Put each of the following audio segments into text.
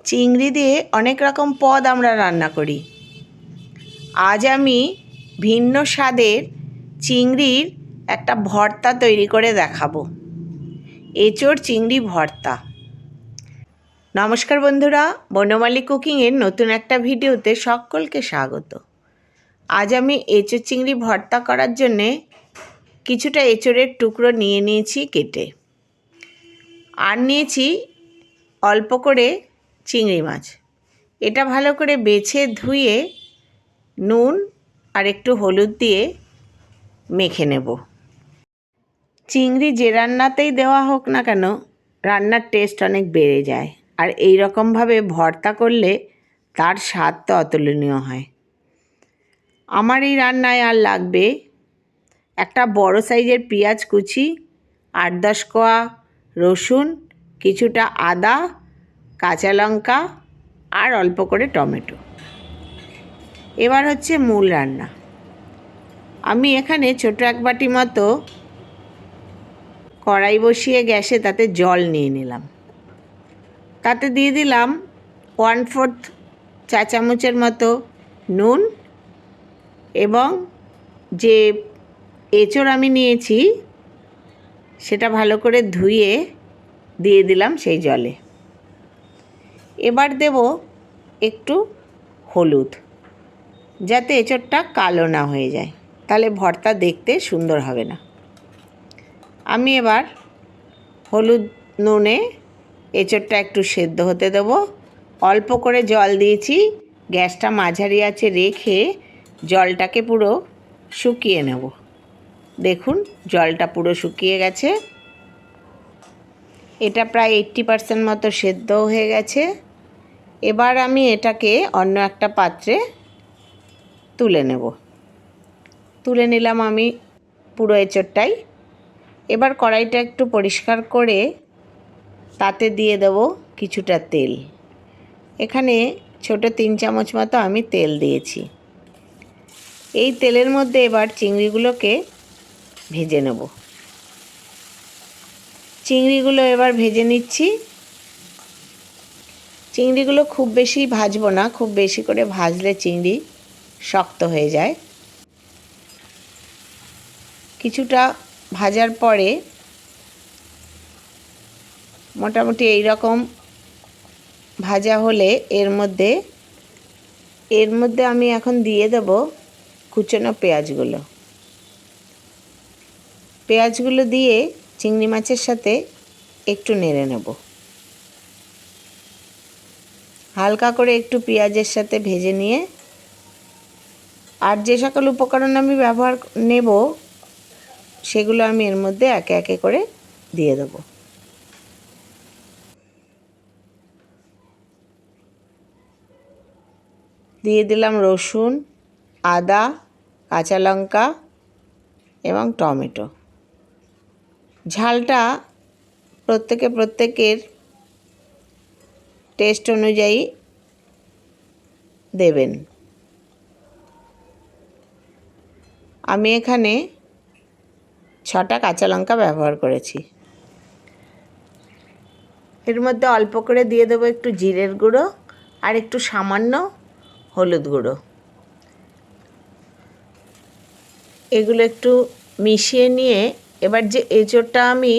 চিংড়ি দিয়ে অনেক রকম পদ আমরা রান্না করি। আজ আমি ভিন্ন স্বাদের চিংড়ির একটা ভর্তা তৈরি করে দেখাবো। এঁচোড় চিংড়ি ভর্তা। নমস্কার বন্ধুরা, বনমালী কুকিংয়ের নতুন একটা ভিডিওতে সকলকে স্বাগত। আজ আমি এঁচোড় চিংড়ি ভর্তা করার জন্যে কিছুটা এঁচোড়ের টুকরো নিয়ে নিয়েছি কেটে, আর নিয়েছি অল্প করে চিংড়ি মাছ। এটা ভালো করে বেছে ধুয়ে নুন আর একটু হলুদ দিয়ে মেখে নেব। চিংড়ি যে রান্নাতেই দেওয়া হোক না কেন, রান্নার টেস্ট অনেক বেড়ে যায়, আর এই রকমভাবে ভর্তা করলে তার স্বাদ তো অতুলনীয় হয়। আমার এই রান্নায় আর লাগবে একটা বড় সাইজের পেঁয়াজ কুচি, 8-10 কোয়া রসুন, কিছুটা আদা, কাঁচা লঙ্কা আর অল্প করে টমেটো। এবার হচ্ছে মূল রান্না। আমি এখানে ছোট এক বাটি মতো কড়াই বসিয়ে গ্যাসে তাতে জল নিয়ে নিলাম। তাতে দিয়ে দিলাম 1/4 চা চামচের মতো নুন, এবং যে এঁচোড় আমি নিয়েছি সেটা ভালো করে ধুয়ে দিয়ে দিলাম সেই জলে। এবার দেব একটু হলুদ, যাতে এঁচোড়টা কালো না হয়ে যায়, তাহলে ভর্তা দেখতে সুন্দর হবে না। আমি এবার হলুদ নুনে এঁচোড়টা একটু সেদ্ধ হতে দেব। অল্প করে জল দিয়েছি, গ্যাসটা মাঝারি আঁচে রেখে জলটাকে পুরো শুকিয়ে নেব। দেখুন জলটা পুরো শুকিয়ে গেছে। এটা প্রায় 80% মতো সেদ্ধ হয়ে গেছে। এবার আমি এটাকে অন্য একটা পাত্রে তুলে নেব। তুলে নিলাম আমি পুরো এঁচোড়টাই। এবার কড়াইটা একটু পরিষ্কার করে তাতে দিয়ে দেব কিছুটা তেল। এখানে ছোট 3 চামচ মতো আমি তেল দিয়েছি। এই তেলের মধ্যে এবার চিংড়িগুলোকে ভেজে নেব। চিংড়িগুলো এবার ভেজে নিচ্ছি। চিংড়িগুলো খুব বেশি ভাজবো না, খুব বেশি করে ভাজলে চিংড়ি শক্ত হয়ে যায়। কিছুটা ভাজার পরে মোটামুটি এই রকম ভাজা হলে এর মধ্যে আমি এখন দিয়ে দেব কুচনো পেঁয়াজগুলো দিয়ে চিংড়ি মাছের সাথে একটু নেড়ে নেব। হালকা করে একটু পেঁয়াজের সাথে ভেজে নিয়ে আর যে সকল উপকরণ আমি ব্যবহার নেব সেগুলো আমি এর মধ্যে একে একে করে দিয়ে দেব। দিয়ে দিলাম রসুন, আদা, কাঁচা লঙ্কা এবং টমেটো। ঝালটা প্রত্যেকের টেস্ট অনুযায়ী দেবেন। আমি এখানে 6টা কাঁচা লঙ্কা ব্যবহার করেছি। এর মধ্যে অল্প করে দিয়ে দেবো একটু জিরের গুঁড়ো আর একটু সামান্য হলুদ গুঁড়ো। এগুলো একটু মিশিয়ে নিয়ে এবার যে এঁচোড়টা আমি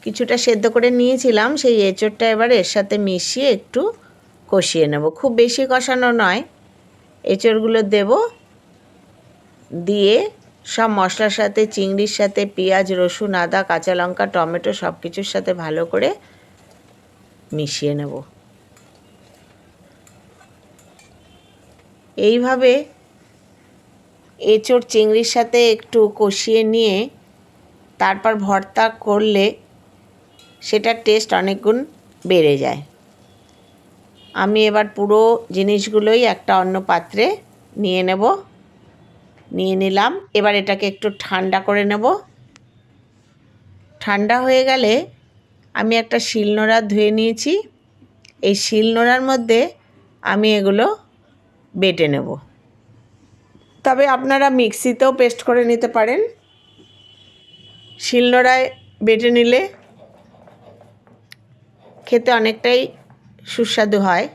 কিছুটা সেদ্ধ করে নিয়েছিলাম সেই এঁচোড়টা এবার এর সাথে মিশিয়ে একটু কষিয়ে নেব। খুব বেশি কষানো নয়। এঁচোড়গুলো দেব, দিয়ে সব মশলার সাথে, চিংড়ির সাথে, পেঁয়াজ, রসুন, আদা, কাঁচা লঙ্কা, টমেটো সব কিছুর সাথে ভালো করে মিশিয়ে নেব। এইভাবে এঁচোড় চিংড়ির সাথে একটু কষিয়ে নিয়ে তারপর ভর্তা করলে সেটার টেস্ট অনেক গুণ বেড়ে যায়। আমি এবার পুরো জিনিসগুলোই একটা অন্য পাত্রে নিয়ে নিলাম। এবার এটাকে একটু ঠান্ডা করে নেব। ঠান্ডা হয়ে গেলে আমি একটা শিলনোড়া ধুয়ে নিয়েছি। এই শিলনোড়ার মধ্যে আমি এগুলো বেটে নেব। তবে আপনারা মিক্সিতেও পেস্ট করে নিতে পারেন। শিলনোড়ায় বেটে নিলে খেতে অনেকটাই সুস্বাদু হয়।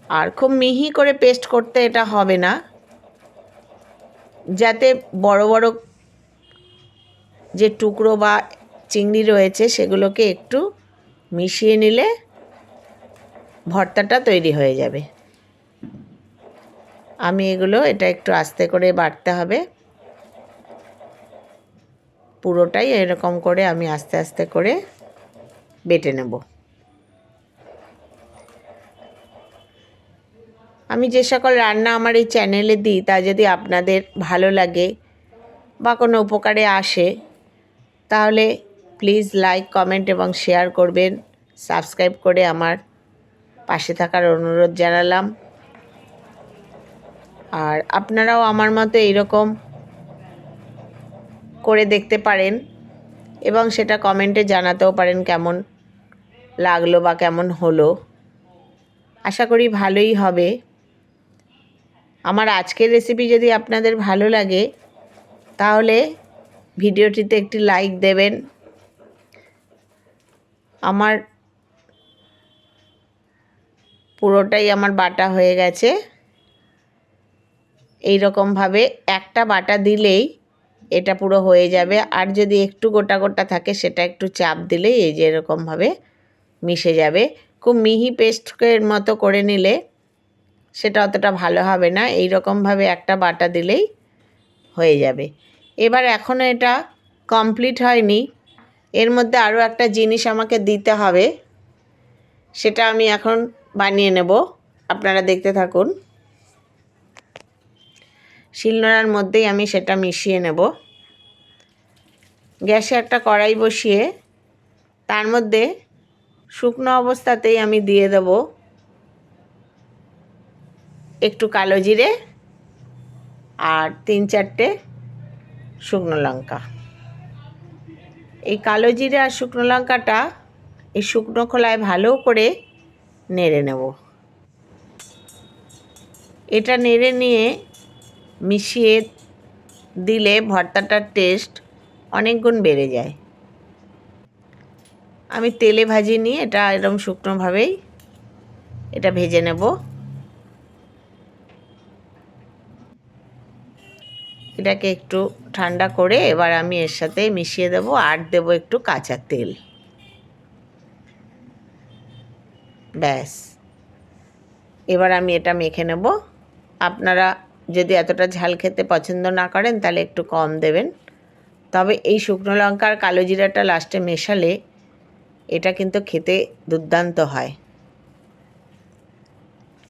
আর খুব মিহি করে পেস্ট করতে এটা হবে না, যাতে বড় বড় যে টুকরো বা চিংড়ি রয়েছে সেগুলোকে একটু মিশিয়ে নিলে ভর্তাটা তৈরি হয়ে যাবে। আমি এটা একটু আস্তে করে বাটতে হবে। পুরোটাই এরকম করে আমি আস্তে আস্তে করে বেটে নেব। আমি যে সকল রান্না আমার এই চ্যানেলে দিই তা যদি আপনাদের ভালো লাগে বা কোনো উপকারে আসে তাহলে প্লিজ লাইক, কমেন্ট এবং শেয়ার করবেন। সাবস্ক্রাইব করে আমার পাশে থাকার অনুরোধ জানালাম। আর আপনারাও আমার মতো এইরকম করে দেখতে পারেন এবং সেটা কমেন্টে জানাতেও পারেন কেমন লাগলো বা কেমন হলো। আশা করি ভালোই হবে। আমার আজকের রেসিপি যদি আপনাদের ভালো লাগে তাহলে ভিডিওটিতে একটি লাইক দেবেন। আমার পুরোটাই আমার বাটা হয়ে গেছে। এই রকমভাবে একটা বাটা দিলেই এটা পুরো হয়ে যাবে। আর যদি একটু গোটা গোটা থাকে সেটা একটু চাপ দিলেই এই যে এরকমভাবে মিশে যাবে। খুব মিহি পেস্টের মতো করে নিলে সেটা অতটা ভালো হবে না। এই রকমভাবে একটা বাটা দিলেই হয়ে যাবে। এবার এখনও এটা কমপ্লিট হয়নি, এর মধ্যে আরও একটা জিনিস আমাকে দিতে হবে, সেটা আমি এখন বানিয়ে নেব। আপনারা দেখতে থাকুন। শিলনোড়ার মধ্যেই আমি সেটা মিশিয়ে নেব। গ্যাসে একটা কড়াই বসিয়ে তার মধ্যে শুকনো অবস্থাতেই আমি দিয়ে দেব একটু কালো জিরে আর 3-4টে শুকনো লঙ্কা। এই কালো জিরে আর শুকনো লঙ্কাটা এই শুকনো খোলায় ভালো করে নেড়ে নেব। এটা নেড়ে নিয়ে মিশিয়ে দিলে ভর্তাটার টেস্ট অনেক গুণ বেড়ে যায়। আমি তেলে ভাজিনি, এটা এরকম শুকনোভাবেই এটা ভেজে নেব। এটাকে একটু ঠান্ডা করে এবার আমি এর সাথে মিশিয়ে দেব আর দেব একটু কাঁচা তেল। ব্যাস, এবার আমি এটা মেখে নেব। আপনারা যদি এতটা ঝাল খেতে পছন্দ না করেন তাহলে একটু কম দেবেন। তবে এই শুকনো লঙ্কা আর কালো জিরাটা লাস্টে মেশালে এটা কিন্তু খেতে দুর্দান্ত হয়।